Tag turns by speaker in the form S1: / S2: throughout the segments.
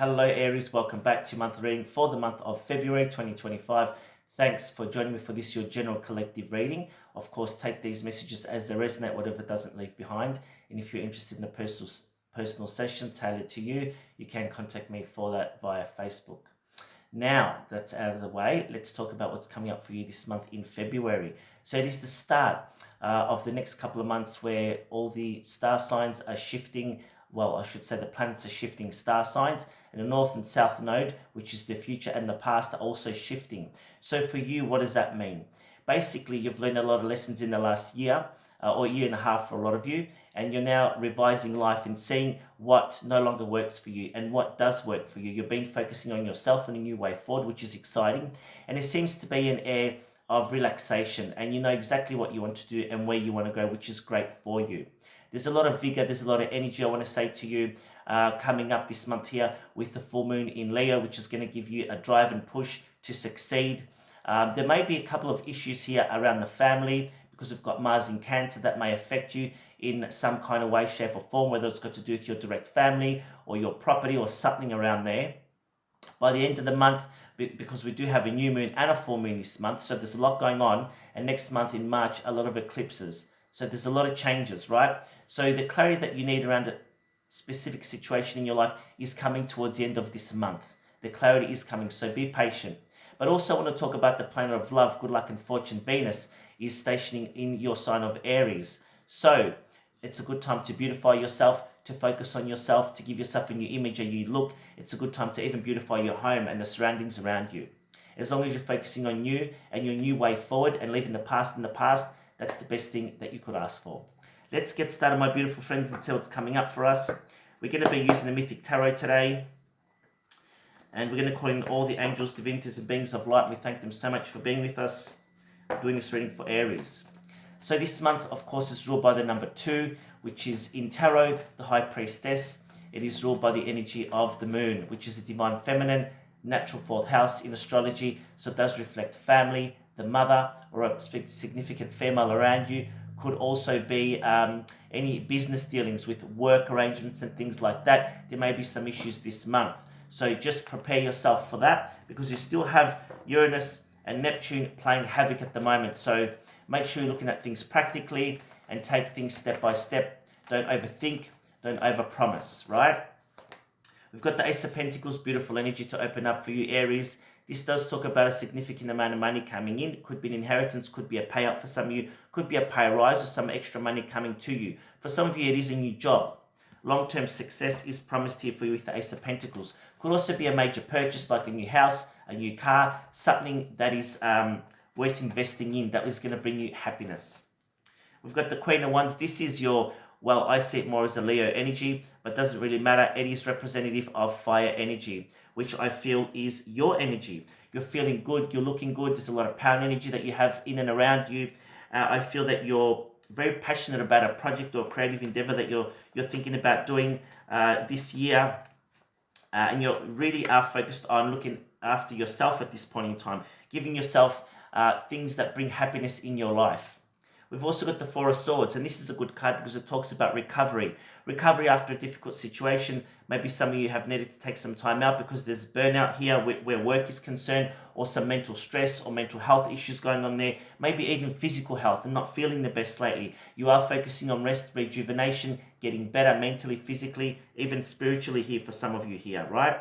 S1: Hello Aries, welcome back to monthly reading for the month of February 2025. Thanks for joining me for this, your general collective reading. Of course, take these messages as they resonate, whatever doesn't leave behind. And if you're interested in a personal session tailored to you, you can contact me for that via Facebook. Now that's out of the way, let's talk about what's coming up for you this month in February. So it is the start of the next couple of months where all the star signs are shifting. Well, I should say the planets are shifting star signs, and the north and south node, which is the future and the past, are also shifting. So for you, what does that mean? Basically, you've learned a lot of lessons in the last year or year and a half for a lot of you, and you're now revising life and seeing what no longer works for you and what does work for you. You've been focusing on yourself and a new way forward, which is exciting, and there seems to be an air of relaxation, and you know exactly what you want to do and where you want to go, which is great for you. There's a lot of vigor, there's a lot of energy, I want to say to you, coming up this month here with the full moon in Leo, which is going to give you a drive and push to succeed. There may be a couple of issues here around the family because we've got Mars in Cancer that may affect you in some kind of way, shape or form, whether it's got to do with your direct family or your property or something around there. By the end of the month, because we do have a new moon and a full moon this month, so there's a lot going on, and next month in March, a lot of eclipses. So there's a lot of changes, right? So the clarity that you need around a specific situation in your life is coming towards the end of this month. The clarity is coming, so be patient. But also I want to talk about the planet of love, good luck and fortune. Venus is stationing in your sign of Aries. So it's a good time to beautify yourself, to focus on yourself, to give yourself a new image, a new look. It's a good time to even beautify your home and the surroundings around you. As long as you're focusing on you and your new way forward and leaving the past in the past, that's the best thing that you could ask for. Let's get started, my beautiful friends, and see what's coming up for us. We're going to be using the Mythic Tarot today. And we're going to call in all the angels, divinities, and beings of light. We thank them so much for being with us, doing this reading for Aries. So this month, of course, is ruled by the number 2, which is in Tarot, the High Priestess. It is ruled by the energy of the moon, which is the divine feminine, natural 4th house in astrology. So it does reflect family, the mother, or a significant female around you. Could also be any business dealings with work arrangements and things like that. There may be some issues this month. So just prepare yourself for that, because you still have Uranus and Neptune playing havoc at the moment. So make sure you're looking at things practically and take things step by step. Don't overthink, don't overpromise, right? We've got the Ace of Pentacles, beautiful energy to open up for you, Aries. This does talk about a significant amount of money coming in. It could be an inheritance, could be a payout for some of you, could be a pay rise or some extra money coming to you. For some of you, it is a new job. Long-term success is promised here for you with the Ace of Pentacles. Could also be a major purchase like a new house, a new car, something that is worth investing in, that is going to bring you happiness. We've got the Queen of Wands. This is your, well, I see it more as a Leo energy, but doesn't really matter. It is representative of fire energy, which I feel is your energy. You're feeling good, you're looking good, there's a lot of power and energy that you have in and around you. I feel that you're very passionate about a project or creative endeavor that you're thinking about doing this year. And you really are focused on looking after yourself at this point in time, giving yourself things that bring happiness in your life. We've also got the Four of Swords, and this is a good card because it talks about recovery. Recovery after a difficult situation. Maybe some of you have needed to take some time out because there's burnout here where work is concerned, or some mental stress or mental health issues going on there. Maybe even physical health and not feeling the best lately. You are focusing on rest, rejuvenation, getting better mentally, physically, even spiritually here for some of you here, right?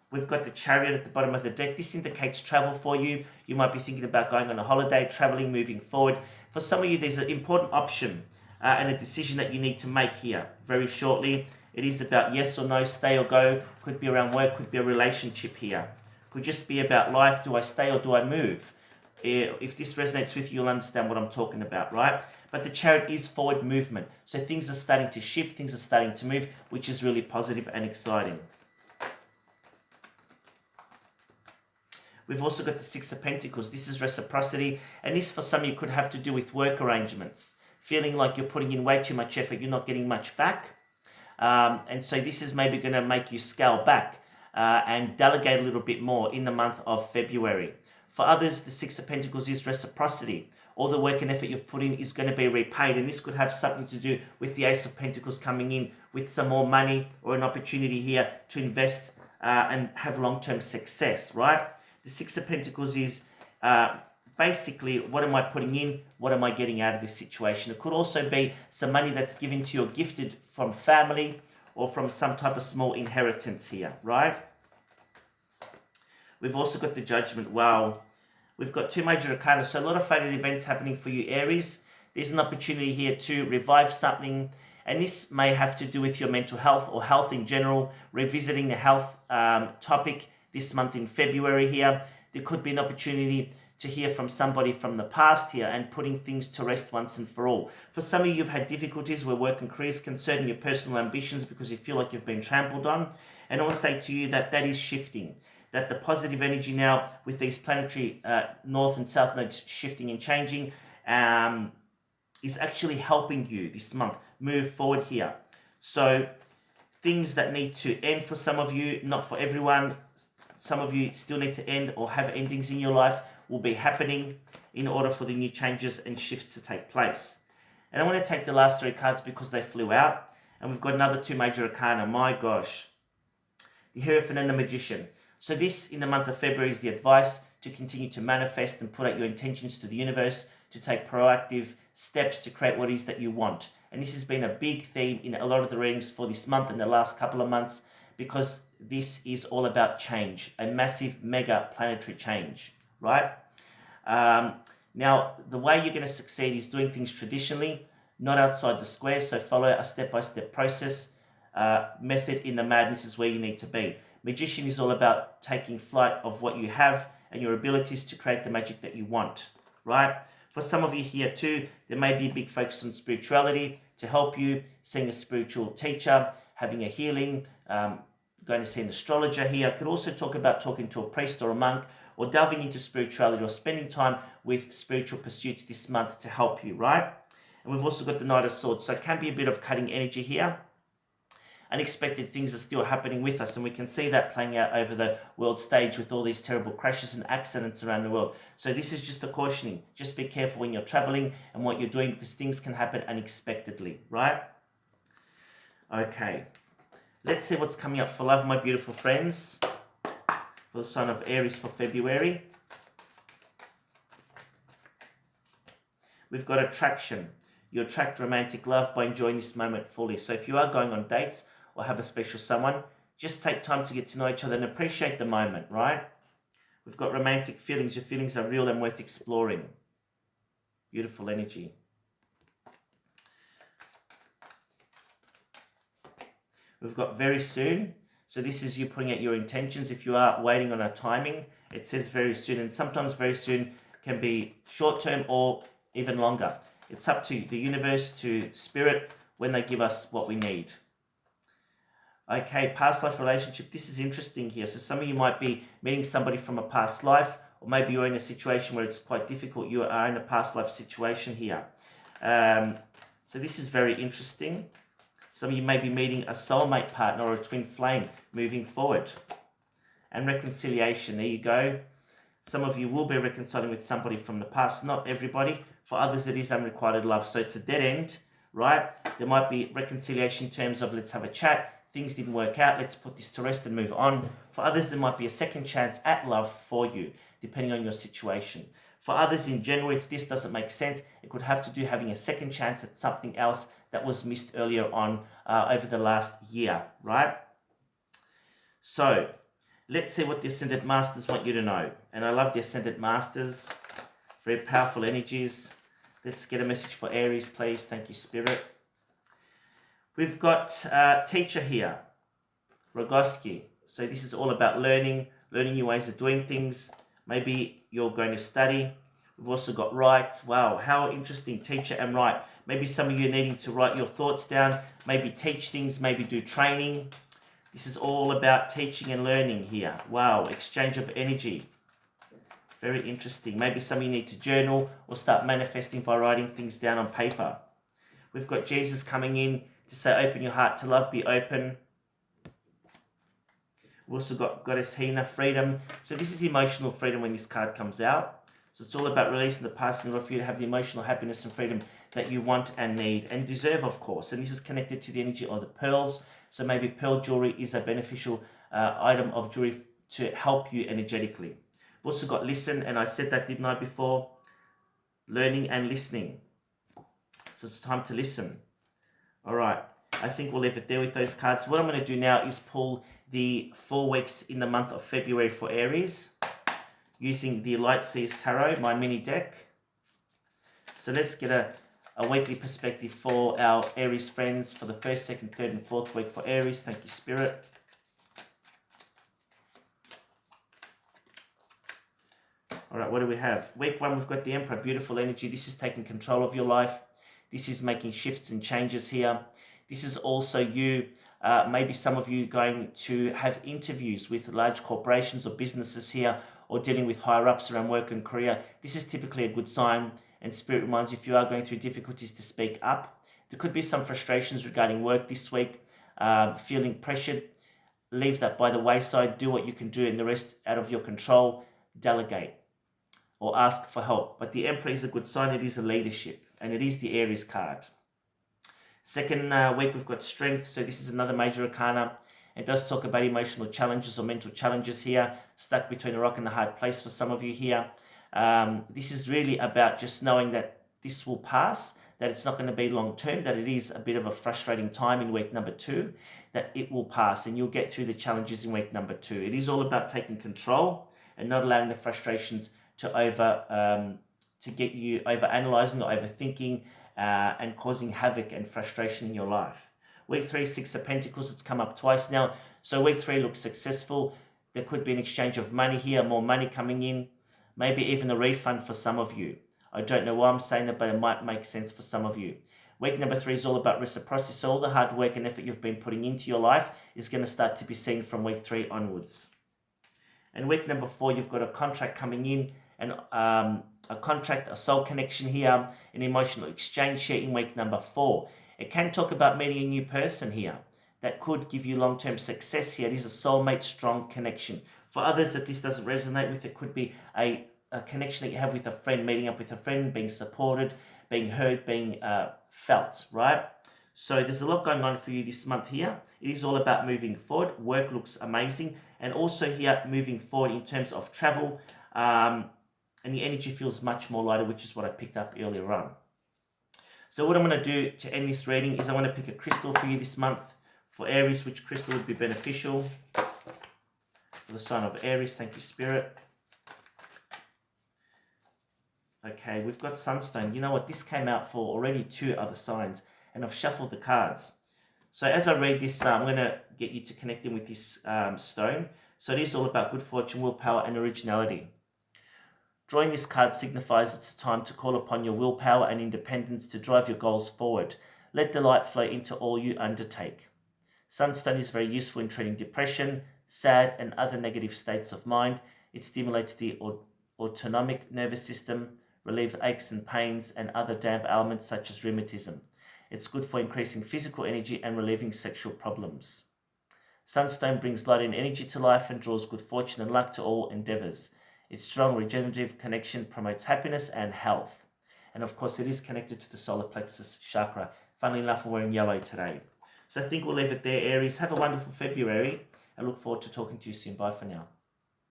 S1: We've got the Chariot at the bottom of the deck. This indicates travel for you. You might be thinking about going on a holiday, traveling, moving forward. For some of you, there's an important option and a decision that you need to make here very shortly. It is about yes or no, stay or go. Could be around work, could be a relationship here. Could just be about life. Do I stay or do I move? If this resonates with you, you'll understand what I'm talking about, right? But the Chariot is forward movement. So things are starting to shift, things are starting to move, which is really positive and exciting. We've also got the Six of Pentacles. This is reciprocity, and this for some of you could have to do with work arrangements. Feeling like you're putting in way too much effort, you're not getting much back. And so this is maybe going to make you scale back and delegate a little bit more in the month of February. For others, the Six of Pentacles is reciprocity. All the work and effort you've put in is going to be repaid, and this could have something to do with the Ace of Pentacles coming in with some more money or an opportunity here to invest and have long-term success, right? The Six of Pentacles is basically, what am I putting in? What am I getting out of this situation? It could also be some money that's given to you or gifted from family or from some type of small inheritance here, right? We've also got the Judgment. Wow. We've got two major arcana. So a lot of fated events happening for you, Aries. There's an opportunity here to revive something. And this may have to do with your mental health or health in general, revisiting the health topic this month in February here. There could be an opportunity to hear from somebody from the past here and putting things to rest once and for all. For some of you, you've had difficulties where work and career is concerned, your personal ambitions, because you feel like you've been trampled on. And I want to say to you that that is shifting. That the positive energy now with these planetary north and south nodes shifting and changing is actually helping you this month move forward here. So things that need to end for some of you, not for everyone. Some of you still need to end or have endings in your life will be happening in order for the new changes and shifts to take place. And I want to take the last three cards because they flew out. And we've got another two major arcana. My gosh. The Hierophant and the Magician. So this, in the month of February, is the advice to continue to manifest and put out your intentions to the universe, to take proactive steps to create what it is that you want. And this has been a big theme in a lot of the readings for this month and the last couple of months, because this is all about change, a massive, mega planetary change, right? Now, the way you're going to succeed is doing things traditionally, not outside the square. So follow a step-by-step process. Method in the madness is where you need to be. Magician is all about taking flight of what you have and your abilities to create the magic that you want, right? For some of you here too, there may be a big focus on spirituality to help you, seeing a spiritual teacher, having a healing, going to see an astrologer here. I could also talk about talking to a priest or a monk, or delving into spirituality or spending time with spiritual pursuits this month to help you, right? And we've also got the Knight of Swords. So it can be a bit of cutting energy here. Unexpected things are still happening with us, and we can see that playing out over the world stage with all these terrible crashes and accidents around the world. So this is just a cautioning. Just be careful when you're traveling and what you're doing, because things can happen unexpectedly, right? Okay. Let's see what's coming up for love, my beautiful friends. For the sign of Aries for February. We've got attraction. You attract romantic love by enjoying this moment fully. So if you are going on dates or have a special someone, just take time to get to know each other and appreciate the moment, right? We've got romantic feelings. Your feelings are real and worth exploring. Beautiful energy. We've got very soon. So this is you putting out your intentions. If you are waiting on a timing, it says very soon. And sometimes very soon can be short term or even longer. It's up to the universe, to spirit, when they give us what we need. Okay, past life relationship. This is interesting here. So some of you might be meeting somebody from a past life, or maybe you're in a situation where it's quite difficult. You are in a past life situation here. So this is very interesting. Some of you may be meeting a soulmate partner or a twin flame moving forward. And reconciliation, there you go. Some of you will be reconciling with somebody from the past. Not everybody. For others, it is unrequited love. So it's a dead end, right? There might be reconciliation in terms of let's have a chat. Things didn't work out. Let's put this to rest and move on. For others, there might be a second chance at love for you, depending on your situation. For others in general, if this doesn't make sense, it could have to do having a second chance at something else that was missed earlier on over the last year, right? So let's see what the Ascended Masters want you to know. And I love the Ascended Masters. Very powerful energies. Let's get a message for Aries, please. Thank you, Spirit. We've got teacher here, Rogoski. So this is all about learning new ways of doing things. Maybe you're going to study. We've also got write. Wow, how interesting, teacher and write. Maybe some of you are needing to write your thoughts down, maybe teach things, maybe do training. This is all about teaching and learning here. Wow, exchange of energy. Very interesting. Maybe some of you need to journal or start manifesting by writing things down on paper. We've got Jesus coming in to say, open your heart to love, be open. We've also got Goddess Hina, freedom. So this is emotional freedom when this card comes out. So it's all about releasing the past in order for you to have the emotional happiness and freedom that you want and need and deserve, of course. And this is connected to the energy of the pearls. So maybe pearl jewelry is a beneficial item of jewelry to help you energetically. We've also got listen, and I said that, didn't I, before? Learning and listening. So it's time to listen. All right, I think we'll leave it there with those cards. What I'm going to do now is pull the 4 weeks in the month of February for Aries using the Light Seers Tarot, my mini deck. So let's get a weekly perspective for our Aries friends for the 1st, 2nd, 3rd, and 4th week for Aries. Thank you, Spirit. All right, what do we have? Week 1, we've got the Emperor, beautiful energy. This is taking control of your life. This is making shifts and changes here. This is also you, maybe some of you going to have interviews with large corporations or businesses here, or dealing with higher ups around work and career. This is typically a good sign, and Spirit reminds you, if you are going through difficulties, to speak up. There could be some frustrations regarding work this week, feeling pressured. Leave that by the wayside. Do what you can do, and the rest out of your control. Delegate or ask for help. But the Emperor is a good sign. It is a leadership, and it is the Aries card. Second week, we've got strength. So this is another major arcana. It does talk about emotional challenges or mental challenges here, stuck between a rock and a hard place for some of you here. This is really about just knowing that this will pass, that it's not going to be long term, that it is a bit of a frustrating time in week number 2, that it will pass and you'll get through the challenges in week number 2. It is all about taking control and not allowing the frustrations to get you over analyzing or overthinking and causing havoc and frustration in your life. Week 3, 6 of Pentacles, it's come up twice now. So week 3 looks successful. There could be an exchange of money here, more money coming in, maybe even a refund for some of you. I don't know why I'm saying that, but it might make sense for some of you. Week number 3 is all about reciprocity. So all the hard work and effort you've been putting into your life is going to start to be seen from week 3 onwards. And week number 4, you've got a contract coming in, and a contract, a soul connection here, an emotional exchange here in week number 4. It can talk about meeting a new person here that could give you long-term success here. It is a soulmate strong connection. For others that this doesn't resonate with, it could be a connection that you have with a friend, meeting up with a friend, being supported, being heard, being felt, right? So there's a lot going on for you this month here. It is all about moving forward. Work looks amazing. And also here, moving forward in terms of travel, and the energy feels much more lighter, which is what I picked up earlier on. So what I'm going to do to end this reading is I want to pick a crystal for you this month for Aries. Which crystal would be beneficial for the sign of Aries? Thank you, Spirit. Okay, we've got Sunstone. You know what? This came out for already 2 other signs, and I've shuffled the cards. So as I read this, I'm going to get you to connect in with this stone. So it is all about good fortune, willpower, and originality. Drawing this card signifies it's time to call upon your willpower and independence to drive your goals forward. Let the light flow into all you undertake. Sunstone is very useful in treating depression, sad, and other negative states of mind. It stimulates the autonomic nervous system, relieves aches and pains, and other damp ailments such as rheumatism. It's good for increasing physical energy and relieving sexual problems. Sunstone brings light and energy to life and draws good fortune and luck to all endeavors. Its strong regenerative connection promotes happiness and health. And of course, it is connected to the solar plexus chakra. Funnily enough, we're wearing yellow today. So I think we'll leave it there, Aries. Have a wonderful February. I look forward to talking to you soon. Bye for now.